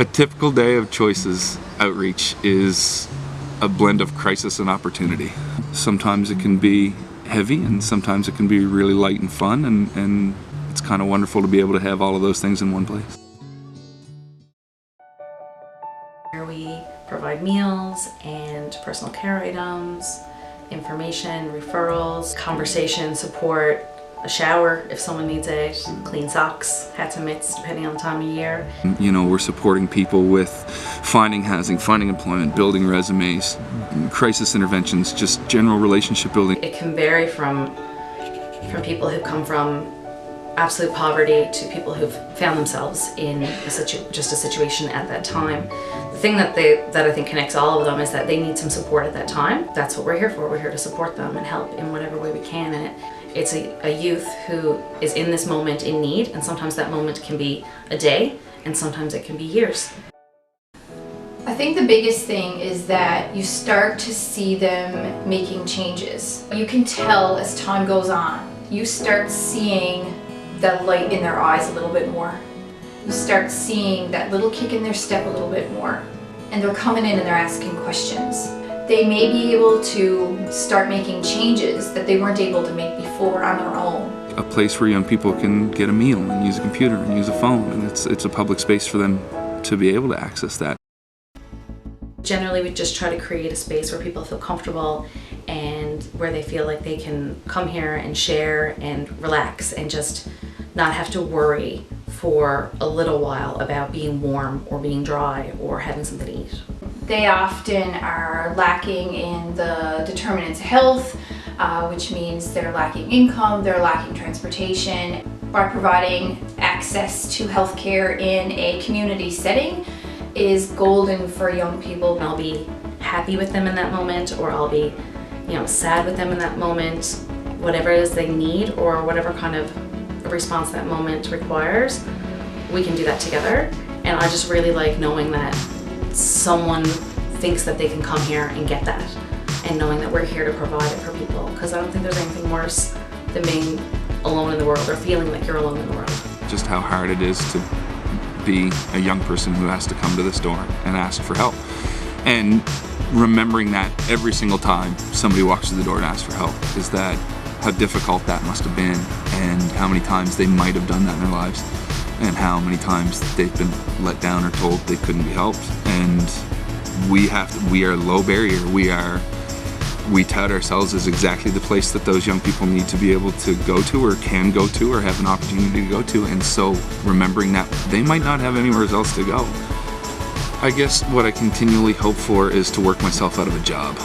A typical day of Choices outreach is a blend of crisis and opportunity. Sometimes it can be heavy and sometimes it can be really light and fun, and it's kind of wonderful to be able to have all of those things in one place. We provide meals and personal care items, information, referrals, conversation, support, a shower if someone needs it, clean socks, hats and mitts depending on the time of year. You know, we're supporting people with finding housing, finding employment, building resumes, crisis interventions, just general relationship building. It can vary from people who come from absolute poverty to people who've found themselves in just a situation at that time. The thing that I think connects all of them is that they need some support at that time. That's what we're here for. We're here to support them and help in whatever way we can. And it's a youth who is in this moment in need, and sometimes that moment can be a day and sometimes it can be years. I think the biggest thing is that you start to see them making changes. You can tell as time goes on. You start seeing that light in their eyes a little bit more. You start seeing that little kick in their step a little bit more. And they're coming in and they're asking questions. They may be able to start making changes that they weren't able to make before on their own. A place where young people can get a meal and use a computer and use a phone, and it's a public space for them to be able to access that. Generally, we just try to create a space where people feel comfortable and where they feel like they can come here and share and relax and just not have to worry for a little while about being warm or being dry or having something to eat. They often are lacking in the determinants of health, which means they're lacking income, they're lacking transportation. By providing access to healthcare in a community setting is golden for young people. I'll be happy with them in that moment, or I'll be, sad with them in that moment. Whatever it is they need or whatever kind of response that moment requires, we can do that together. And I just really like knowing that someone thinks that they can come here and get that, and knowing that we're here to provide it for people, because I don't think there's anything worse than being alone in the world or feeling like you're alone in the world. Just how hard it is to be a young person who has to come to this door and ask for help, and remembering that every single time somebody walks through the door and asks for help, is that how difficult that must have been, and how many times they might have done that in their lives, and how many times they've been let down or told they couldn't be helped. And we are low barrier. We tout ourselves as exactly the place that those young people need to be able to go to, or can go to, or have an opportunity to go to. And so remembering that they might not have anywhere else to go. I guess what I continually hope for is to work myself out of a job.